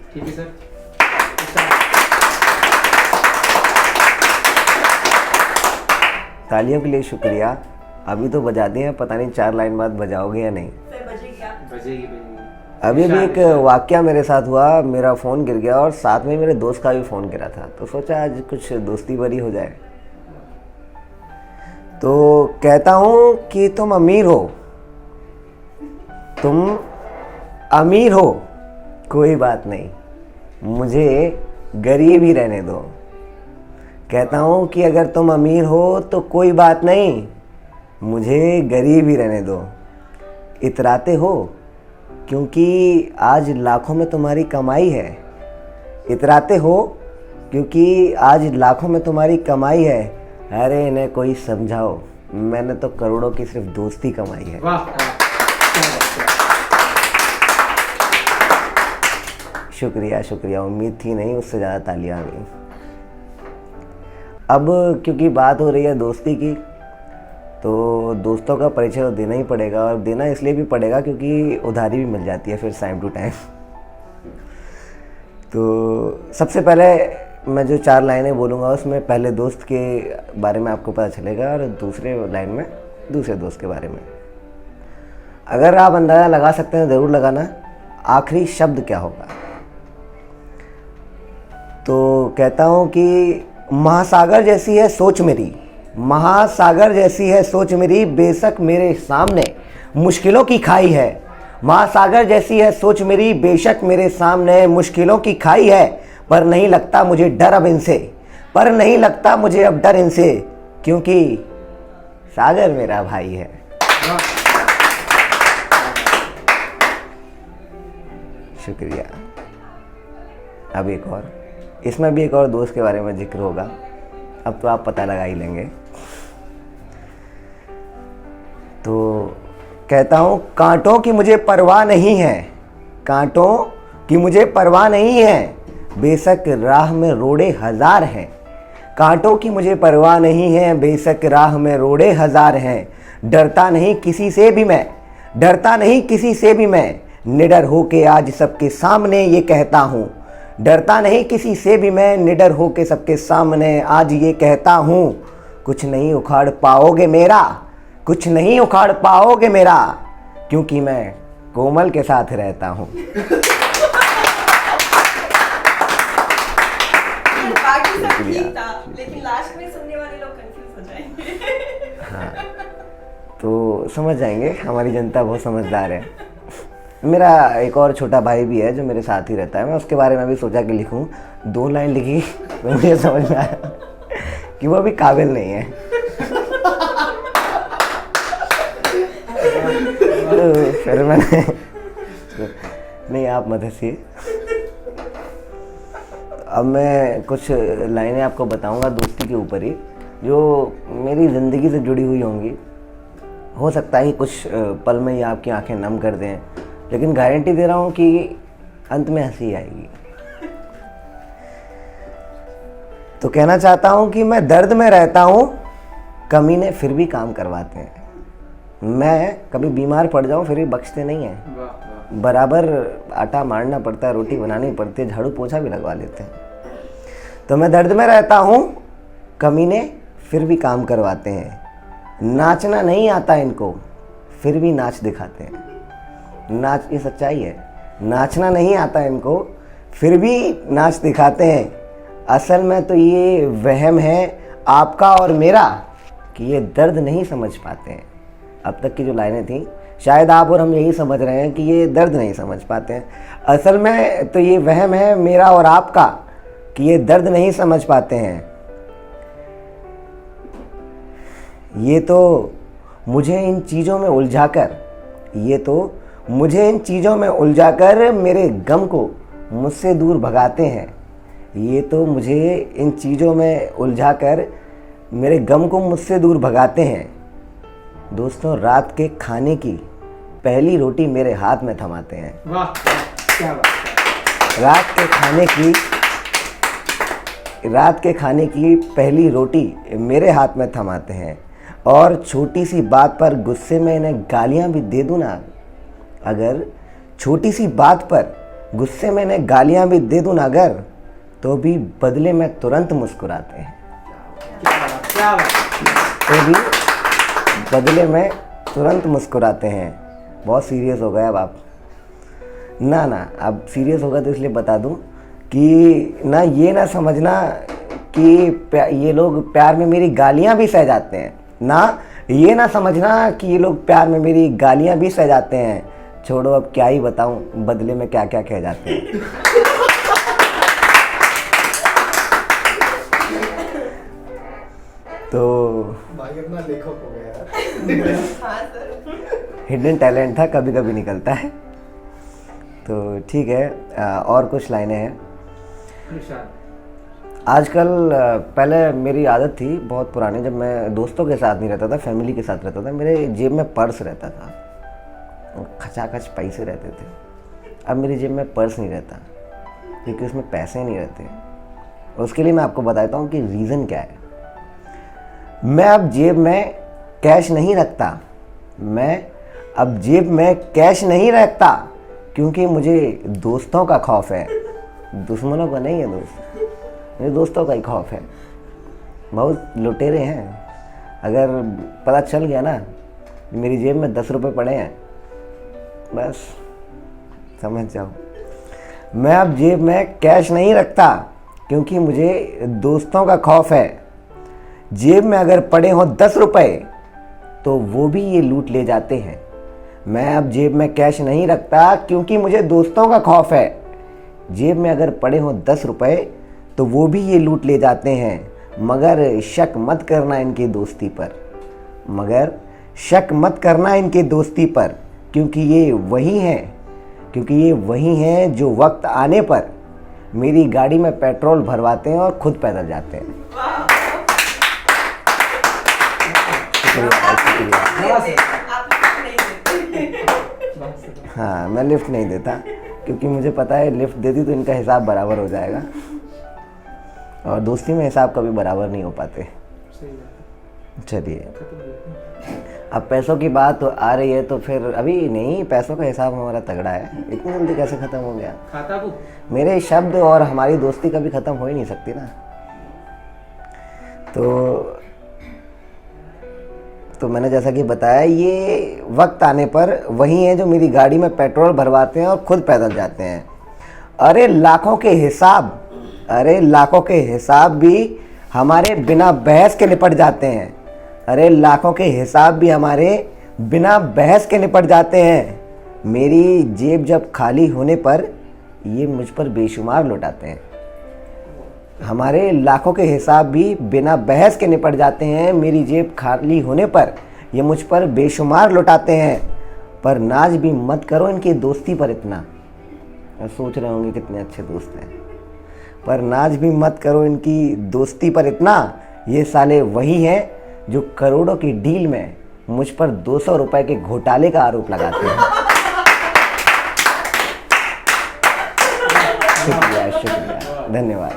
ठीक है सर। तालियों के लिए शुक्रिया। अभी तो बजा दिए हैं, पता नहीं 4 लाइन बाद बजाओगे या नहीं। बजेगी। अभी भी एक वाकया मेरे साथ हुआ, मेरा फ़ोन गिर गया और साथ में मेरे दोस्त का भी फ़ोन गिरा था, तो सोचा आज कुछ दोस्ती भरी हो जाए। तो कहता हूँ कि तुम अमीर हो, तुम अमीर हो, कोई बात नहीं, मुझे गरीब ही रहने दो। कहता हूँ कि अगर तुम अमीर हो तो कोई बात नहीं, मुझे गरीब ही रहने दो। इतराते हो क्योंकि आज लाखों में तुम्हारी कमाई है। इतराते हो क्योंकि आज लाखों में तुम्हारी कमाई है। अरे इन्हें कोई समझाओ, मैंने तो करोड़ों की सिर्फ दोस्ती कमाई है। वाह। शुक्रिया शुक्रिया, उम्मीद थी नहीं, उससे ज़्यादा तालियां आ गई। अब क्योंकि बात हो रही है दोस्ती की, तो दोस्तों का परिचय तो देना ही पड़ेगा, और देना इसलिए भी पड़ेगा क्योंकि उधारी भी मिल जाती है फिर टाइम टू टाइम। तो सबसे पहले मैं जो 4 लाइनें बोलूँगा उसमें पहले दोस्त के बारे में आपको पता चलेगा और दूसरे लाइन में दूसरे दोस्त के बारे में। अगर आप अंदाज़ा लगा सकते हैं ज़रूर लगाना आखिरी शब्द क्या होगा। तो कहता हूँ कि महासागर जैसी है सोच मेरी, महासागर जैसी है सोच मेरी, बेशक मेरे सामने मुश्किलों की खाई है। महासागर जैसी है सोच मेरी, बेशक मेरे सामने मुश्किलों की खाई है, पर नहीं लगता मुझे डर अब इनसे, पर नहीं लगता मुझे अब डर इनसे, क्योंकि सागर मेरा भाई है। शुक्रिया। अब एक और, इसमें भी एक और दोस्त के बारे में जिक्र होगा, अब तो आप पता लगा ही लेंगे। तो कहता हूँ कांटों की मुझे परवाह नहीं है, कांटों की मुझे परवाह नहीं है, बेशक राह में रोड़े हजार हैं। कांटों की मुझे परवाह नहीं है, बेशक राह में रोड़े हजार हैं। डरता नहीं किसी से भी मैं, डरता नहीं किसी से भी मैं, निडर होके आज सबके सामने ये कहता हूँ। डरता नहीं किसी से भी मैं, निडर होके सबके सामने आज ये कहता हूँ। कुछ नहीं उखाड़ पाओगे मेरा, कुछ नहीं उखाड़ पाओगे मेरा, क्योंकि मैं कोमल के साथ रहता हूँ। बाकी सब ठीक था, लेकिन लास्ट में सुनने वाले लोग कंफ्यूज हो जाएंगे। हाँ, तो समझ जाएंगे, हमारी जनता बहुत समझदार है। मेरा एक और छोटा भाई भी है जो मेरे साथ ही रहता है, मैं उसके बारे में भी सोचा कि लिखूं। 2 लाइन लिखी तो मुझे समझ में आया कि वो भी काबिल नहीं है। तो फिर मैंने नहीं, आप मत हंसिए। अब मैं कुछ लाइनें आपको बताऊंगा दोस्ती के ऊपर ही, जो मेरी ज़िंदगी से जुड़ी हुई होंगी। हो सकता है कुछ पल में ही आपकी आंखें नम कर दें, लेकिन गारंटी दे रहा हूँ कि अंत में हंसी आएगी। तो कहना चाहता हूँ कि मैं दर्द में रहता हूँ, कमीने फिर भी काम करवाते हैं। मैं कभी बीमार पड़ जाऊँ फिर भी बख्शते नहीं हैं। बराबर आटा मारना पड़ता है, रोटी बनानी पड़ती है, झाड़ू पोछा भी लगवा लेते हैं। तो मैं दर्द में रहता हूँ, कमीने फिर भी काम करवाते हैं। नाचना नहीं आता इनको, फिर भी नाच दिखाते हैं। नाच, ये सच्चाई है, नाचना नहीं आता इनको, फिर भी नाच दिखाते हैं। असल में तो ये वहम है आपका और मेरा कि ये दर्द नहीं समझ पाते हैं। अब तक की जो लाइनें थी शायद आप और हम यही समझ रहे हैं कि ये दर्द नहीं समझ पाते हैं। असल में तो ये वहम है मेरा और आपका कि ये दर्द नहीं समझ पाते हैं। ये तो मुझे इन चीज़ों में उलझाकर, ये तो मुझे इन चीज़ों में उलझाकर मेरे गम को मुझसे दूर भगाते हैं। ये तो मुझे इन चीज़ों में उलझाकर मेरे गम को मुझसे दूर भगाते हैं। दोस्तों, रात के खाने की पहली रोटी मेरे हाथ में थमाते हैं। वाह, क्या बात है। रात के खाने की पहली रोटी मेरे हाथ में थमाते हैं, और छोटी सी बात पर गुस्से में इन्हें गालियां भी दे दूं ना, अगर छोटी सी बात पर गुस्से में इन्हें गालियाँ भी दे दूँ ना अगर, तो भी बदले में तुरंत मुस्कुराते हैं। क्या बात। तो भी बदले में तुरंत मुस्कुराते हैं। बहुत सीरियस हो गए अब आप। ना ना, अब सीरियस होगा तो इसलिए बता दूं कि ना ये ना समझना कि ये लोग प्यार में मेरी गालियां भी सह जाते हैं। ना ये ना समझना कि ये लोग प्यार में मेरी गालियां भी सह जाते हैं। छोड़ो, अब क्या ही बताऊं बदले में क्या क्या कह जाते हैं। तो भाई अपना लेखक हो गया यार। हाँ सर। हिडन टैलेंट था, कभी कभी निकलता है। तो ठीक है, और कुछ लाइनें हैं। निशान। आजकल पहले मेरी आदत थी बहुत पुरानी, जब मैं दोस्तों के साथ नहीं रहता था, फैमिली के साथ रहता था, मेरे जेब में पर्स रहता था और खचाखच पैसे रहते थे। अब मेरी जेब में पर्स नहीं रहता क्योंकि उसमें पैसे नहीं रहते। और उसके लिए मैं आपको बताता हूँ कि रीज़न क्या है। मैं अब जेब में कैश नहीं रखता। मैं अब जेब में कैश नहीं रखता क्योंकि मुझे दोस्तों का खौफ है। दुश्मनों का नहीं है दोस्त, मेरे दोस्तों का ही खौफ है। बहुत लुटेरे हैं। अगर पता चल गया ना मेरी जेब में 10 रुपये पड़े हैं, बस समझ जाओ। मैं अब जेब में कैश नहीं रखता क्योंकि मुझे दोस्तों का खौफ है। जेब में अगर पड़े हों 10 रुपये तो वो भी ये लूट ले जाते हैं। मैं अब जेब में कैश नहीं रखता क्योंकि मुझे दोस्तों का खौफ है। जेब में अगर पड़े हों 10 रुपये तो वो भी ये लूट ले जाते हैं। मगर शक मत करना इनकी दोस्ती पर, मगर शक मत करना इनकी दोस्ती पर, क्योंकि ये वही हैं जो वक्त आने पर मेरी गाड़ी में पेट्रोल भरवाते हैं और खुद पैदल जाते हैं। शुक्रिया। आप नहीं देते। हाँ, मैं लिफ्ट नहीं देता क्योंकि मुझे पता है लिफ्ट देती तो इनका हिसाब बराबर हो जाएगा और दोस्ती में हिसाब कभी बराबर नहीं हो पाते। चलिए, अब पैसों की बात आ रही है तो फिर अभी नहीं, पैसों का हिसाब हमारा तगड़ा है। इतनी जल्दी कैसे ख़त्म हो गया? खाता बुक। मेरे शब्द और हमारी दोस्ती कभी ख़त्म हो ही नहीं सकती ना। तो मैंने जैसा कि बताया, ये वक्त आने पर वही हैं जो मेरी गाड़ी में पेट्रोल भरवाते हैं और खुद पैदल जाते हैं। अरे लाखों के हिसाब भी हमारे बिना बहस के निपट जाते हैं। मेरी जेब जब खाली होने पर ये मुझ पर बेशुमार लौटाते हैं। हमारे लाखों के हिसाब भी बिना बहस के निपट जाते हैं। मेरी जेब खाली होने पर ये मुझ पर बेशुमार लौटाते हैं। पर नाज भी मत करो इनकी दोस्ती पर इतना। सोच रहे होंगे कितने अच्छे दोस्त हैं। पर नाज भी मत करो इनकी दोस्ती पर इतना। ये साले वही हैं जो करोड़ों की डील में मुझ पर 200 रुपए के घोटाले का आरोप लगाते हैं। शुक्रिया, धन्यवाद।